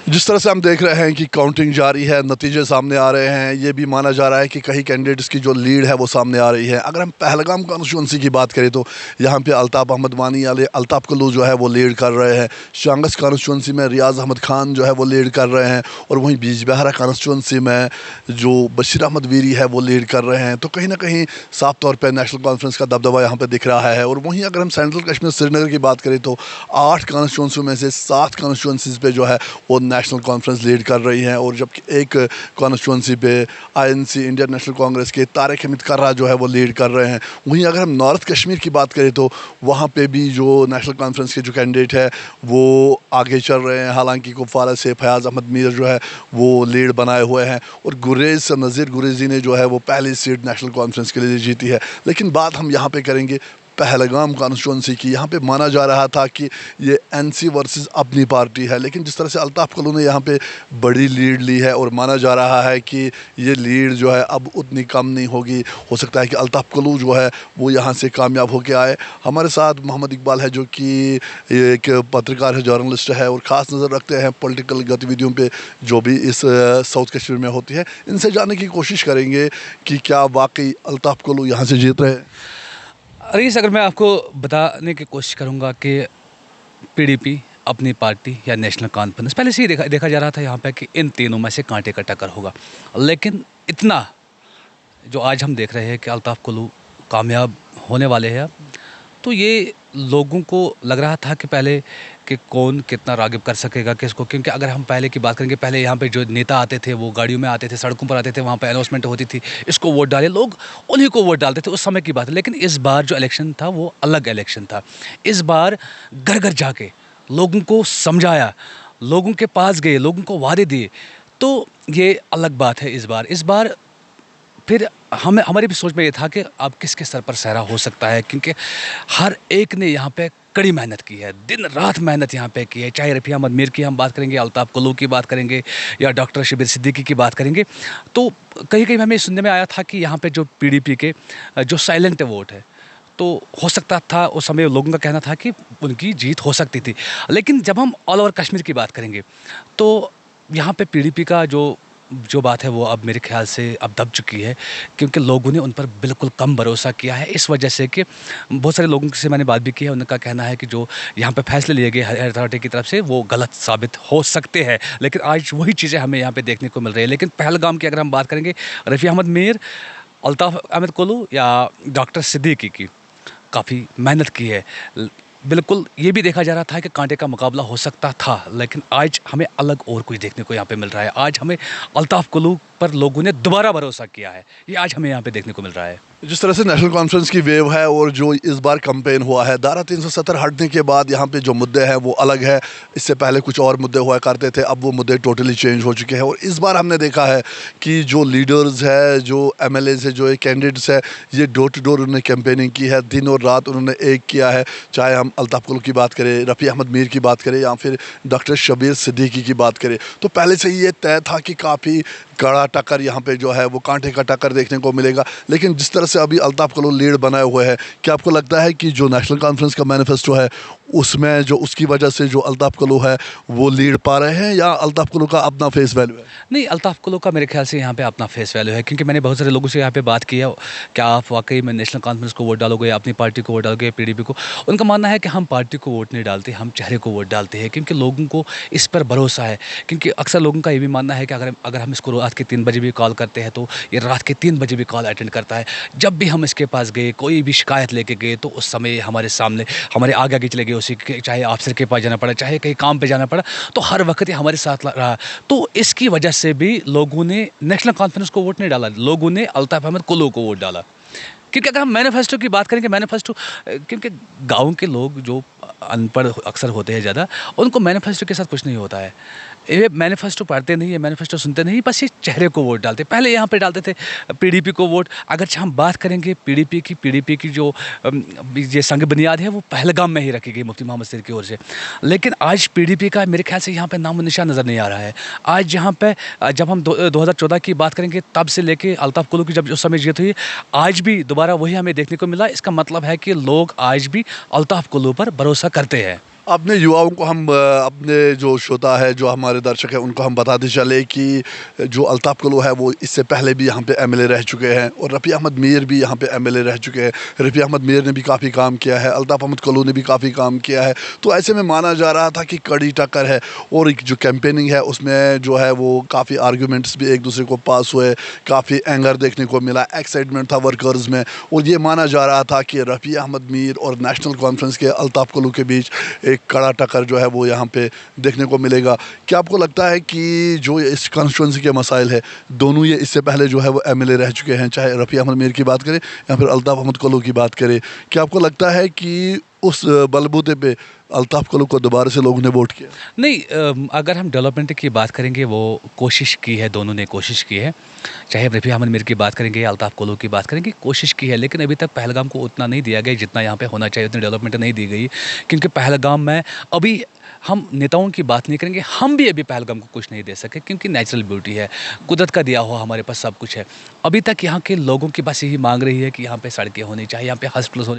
जिस तरह से हम देख रहे हैं कि काउंटिंग जारी है, नतीजे सामने आ रहे हैं, ये भी माना जा रहा है कि कई कैंडिडेट्स की जो लीड है वो सामने आ रही है। अगर हम पहलगाम कॉन्स्टिट्यूंसी की बात करें तो यहाँ पे अल्ताफ़ अहमद वानी अल्ताफ़ कुल्लू जो है वो लीड कर रहे हैं। शांगस कॉन्स्टिट्यूंसी में रियाज़ अहमद खान जो है वो लीड कर रहे हैं और वहीं बीजबहरा कॉन्स्टिट्यूंसी में जो बशीर अहमद वीरी है वो लीड कर रहे हैं। तो कहीं ना कहीं साफ तौर पर नेशनल कॉन्फ्रेंस का दबदबा यहाँ पर दिख रहा है। और वहीं अगर हम सेंट्रल कश्मीर श्रीनगर की बात करें तो 8 कॉन्स्टिट्यूंसी में से 7 कॉन्स्टिट्यूंसीज़ पे जो है वो नेशनल कॉन्फ्रेंस लीड कर रही हैं। और जबकि एक कॉन्स्टिट्यूंसी पे आईएनसी इंडियन नेशनल कांग्रेस के तारिक हमीद कर्रा जो है वो लीड कर रहे हैं। वहीं अगर हम नॉर्थ कश्मीर की बात करें तो वहाँ पे भी जो नेशनल कॉन्फ्रेंस के जो कैंडिडेट है वो आगे चल रहे हैं। हालांकि कुपवारा से फयाज़ अहमद मीर जो है वो लीड बनाए हुए हैं और गुरेज नज़ीर गुरेजी ने जो है वो पहली सीट नेशनल कॉन्फ्रेंस के लिए जीती है। लेकिन बात हम यहाँ पे करेंगे पहलगाम कॉन्स्टिट्यूंसी की। यहाँ पे माना जा रहा था कि ये एनसी वर्सेस अपनी पार्टी है, लेकिन जिस तरह से अल्ताफ़ कुल्लू ने यहाँ पे बड़ी लीड ली है और माना जा रहा है कि ये लीड जो है अब उतनी कम नहीं होगी। हो सकता है कि अल्ताफ़ कुल्लू जो है वो यहाँ से कामयाब होकर आए। हमारे साथ मोहम्मद इकबाल है जो कि एक पत्रकार है, जर्नलिस्ट है और ख़ास नज़र रखते हैं पॉलिटिकल गतिविधियों पर जो भी इस साउथ कश्मीर में होती है। इनसे जानने की कोशिश करेंगे कि क्या वाकई अल्ताफ़ कुल्लू यहाँ से जीत रहे हैं। रईस, अगर मैं आपको बताने की कोशिश करूंगा कि पीडीपी, अपनी पार्टी या नेशनल कॉन्फ्रेंस, पहले से ही देखा जा रहा था यहाँ पे कि इन तीनों में से कांटे का टक्कर होगा। लेकिन इतना जो आज हम देख रहे हैं कि अल्ताफ़ कुल्लू कामयाब होने वाले हैं, तो ये लोगों को लग रहा था कि पहले कि कौन कितना राग़िब कर सकेगा किसको। क्योंकि अगर हम पहले की बात करेंगे, पहले यहाँ पे जो नेता आते थे वो गाड़ियों में आते थे, सड़कों पर आते थे, वहाँ पे अनाउंसमेंट होती थी, इसको वोट डालें, लोग उन्हीं को वोट डालते थे, उस समय की बात है। लेकिन इस बार जो इलेक्शन था वो अलग इलेक्शन था। इस बार घर घर जाके लोगों को समझाया, लोगों के पास गए, लोगों को वादे दिए, तो ये अलग बात है। इस बार फिर हमारी भी सोच में ये था कि अब किसके सर पर सहरा हो सकता है, क्योंकि हर एक ने यहाँ पे कड़ी मेहनत की है, दिन रात मेहनत यहाँ पे की है। चाहे रफ़ी अहमद मीर की हम बात करेंगे, अल्ताफ़ कुल्लू की बात करेंगे या डॉक्टर शबीर सिद्दीकी की बात करेंगे, तो कहीं कहीं हमें सुनने में आया था कि यहाँ पे जो पीडीपी के जो साइलेंट वोट है, तो हो सकता था, उस समय लोगों का कहना था कि उनकी जीत हो सकती थी। लेकिन जब हम ऑल ओवर कश्मीर की बात करेंगे तो यहाँ पे पीडीपी का जो बात है वो अब मेरे ख्याल से अब दब चुकी है, क्योंकि लोगों ने उन पर बिल्कुल कम भरोसा किया है। इस वजह से कि बहुत सारे लोगों से मैंने बात भी की है, उनका कहना है कि जो यहाँ पे फैसले लिए गए हायर अथॉरिटी की तरफ से वो गलत साबित हो सकते हैं। लेकिन आज वही चीज़ें हमें यहाँ पे देखने को मिल रही है। लेकिन पहलगाम की अगर हम बात करेंगे, रफ़ी अहमद मीर, अल्ताफ़ अहमद कुल्लू या डॉक्टर सिद्दीकी की काफ़ी मेहनत की है। बिल्कुल ये भी देखा जा रहा था कि कांटे का मुकाबला हो सकता था, लेकिन आज हमें अलग और कुछ देखने को यहाँ पे मिल रहा है। आज हमें अल्ताफ़ कुल्लू पर लोगों ने दोबारा भरोसा किया है, ये आज हमें यहाँ पे देखने को मिल रहा है। जिस तरह से नेशनल कॉन्फ्रेंस की वेव है और जो इस बार कैंपेन हुआ है, धारा 370 हटने के बाद यहाँ पे जो मुद्दे हैं वो अलग है। इससे पहले कुछ और मुद्दे हुआ करते थे, अब वो मुद्दे टोटली चेंज हो चुके हैं। और इस बार हमने देखा है कि जो लीडर्स है, जो एमएलएज है, जो कैंडिडेट्स है, ये डोर टू डोर उन्होंने कैंपेनिंग की है, दिन और रात उन्होंने एक किया है। चाहे हम अल्ताफ़ कुल्लू की बात करें, रफ़ी अहमद मीर की बात करें या फिर डॉक्टर शबीर सिद्दीकी की बात करें, तो पहले से ही ये तय था कि काफ़ी कड़ा टक्कर यहाँ पे जो है वो कांटे का टक्कर देखने को मिलेगा। लेकिन जिस तरह से अभी अल्ताफ़ कुल्लू लीड बनाए हुए हैं, क्या आपको लगता है कि जो नेशनल कॉन्फ्रेंस का मैनिफेस्टो है उसमें जो उसकी वजह से जो अल्ताफ़ कुल्लू है वो लीड पा रहे हैं, या अल्ताफ़ कुल्लू का अपना फेस वैल्यू है? नहीं, अल्ताफ़ कुल्लू का मेरे ख्याल से यहाँ पे अपना फेस वैल्यू है, क्योंकि मैंने बहुत सारे लोगों से यहाँ पे बात की है, क्या आप वाकई में नेशनल कॉन्फ्रेंस को वोट डालोगे या अपनी पार्टी को वोट डालोगे, पीडीपी को। उनका मानना है कि हम पार्टी को वोट नहीं डालते, हम चेहरे को वोट डालते हैं, क्योंकि लोगों को इस पर भरोसा है। क्योंकि अक्सर लोगों का ये भी मानना है कि अगर हम इसको रात के 3 बजे भी कॉल करते हैं तो ये रात के 3 बजे भी कॉल अटेंड करता है। जब भी हम इसके पास गए, कोई भी शिकायत लेके गए, तो उस समय हमारे सामने हमारे आगे आगे चले गए, उसी चाहे अफसर के पास जाना पड़ा, चाहे कहीं काम पे जाना पड़ा, तो हर वक्त ये हमारे साथ रहा। तो इसकी वजह से भी लोगों ने नेशनल कॉन्फ्रेंस को वोट नहीं डाला, लोगों ने अल्ताफ़ अहमद कुल्लू को वोट डाला। क्योंकि अगर हम मैनिफेस्टो की बात करेंगे, मैनिफेस्टो, क्योंकि गाँव के लोग जो अनपढ़ अक्सर होते हैं ज़्यादा, उनको मैनिफेस्टो के साथ कुछ नहीं होता है। ये मैनिफेस्टो पढ़ते नहीं, ये मैनिफेस्टो सुनते नहीं, बस ये चेहरे को वोट डालते। पहले यहाँ पे डालते थे पीडीपी को वोट। अगर हम बात करेंगे पीडीपी की जो ये संग बुनियाद है वो पहलगाम में ही रखी गई मुफ्ती मोहम्मद सईद की ओर से। लेकिन आज पीडीपी का मेरे ख्याल से यहाँ पे नामो निशान नज़र नहीं आ रहा है। आज यहाँ पे जब हम 2014 की बात करेंगे, तब से लेके अल्ताफ़ कुल्लू की जब उस समय जीत हुई, आज भी दोबारा वही हमें देखने को मिला। इसका मतलब है कि लोग आज भी अल्ताफ़ कुल्लू पर भरोसा करते हैं। अपने युवाओं को हम अपने जो श्रोता है, जो हमारे दर्शक हैं, उनको हम बताते चले कि जो अल्ताफ़ कल्लू है वो इससे पहले भी यहाँ पे एमएलए रह चुके हैं और रफ़ी अहमद मीर भी यहाँ पे एमएलए रह चुके हैं। रफ़ी अहमद मीर ने भी काफ़ी काम किया है, अल्ताफ़ अहमद कल्लू ने भी काफ़ी काम किया है। तो ऐसे में माना जा रहा था कि कड़ी टक्कर है और एक जो कैंपेनिंग है उसमें जो है वो काफ़ी आर्गूमेंट्स भी एक दूसरे को पास हुए, काफ़ी एंगर देखने को मिला, एक्साइटमेंट था वर्कर्स में और ये माना जा रहा था कि रफ़ी अहमद मीर और नेशनल कॉन्फ्रेंस के अल्ताफ़ कल्लू के बीच एक कड़ा टक्कर जो है वो यहाँ पे देखने को मिलेगा। क्या आपको लगता है कि जो इस कॉन्स्टिट्यूंसी के मसाइल है, दोनों ये इससे पहले जो है वो एमएलए रह चुके हैं, चाहे रफ़ी अहमद मीर की बात करें या फिर अल्ताफ़ अहमद कल्लू की बात करें, क्या आपको लगता है कि उस बलबूते पे अल्ताफ़ कल्लू को दोबारा से लोगों ने वोट किया? नहीं, अगर हम डेवलपमेंट की बात करेंगे, वो कोशिश की है, दोनों ने कोशिश की है। चाहे रफ़ी अहमद मीर की बात करेंगे या अल्ताफ़ कल्लू की बात करेंगे, कोशिश की है, लेकिन अभी तक पहलगाम को उतना नहीं दिया गया जितना यहाँ पे होना चाहिए, उतनी डेवलपमेंट नहीं दी गई। क्योंकि पहलगाम में अभी हम नेताओं की बात नहीं करेंगे, हम भी अभी पहलगाम को कुछ नहीं दे सके क्योंकि नेचुरल ब्यूटी है, कुदरत का दिया हुआ हमारे पास सब कुछ है। अभी तक यहाँ के लोगों की बस यही मांग रही है कि यहाँ पे सड़कें होनी चाहिए, यहाँ पे हॉस्पिटल्स होने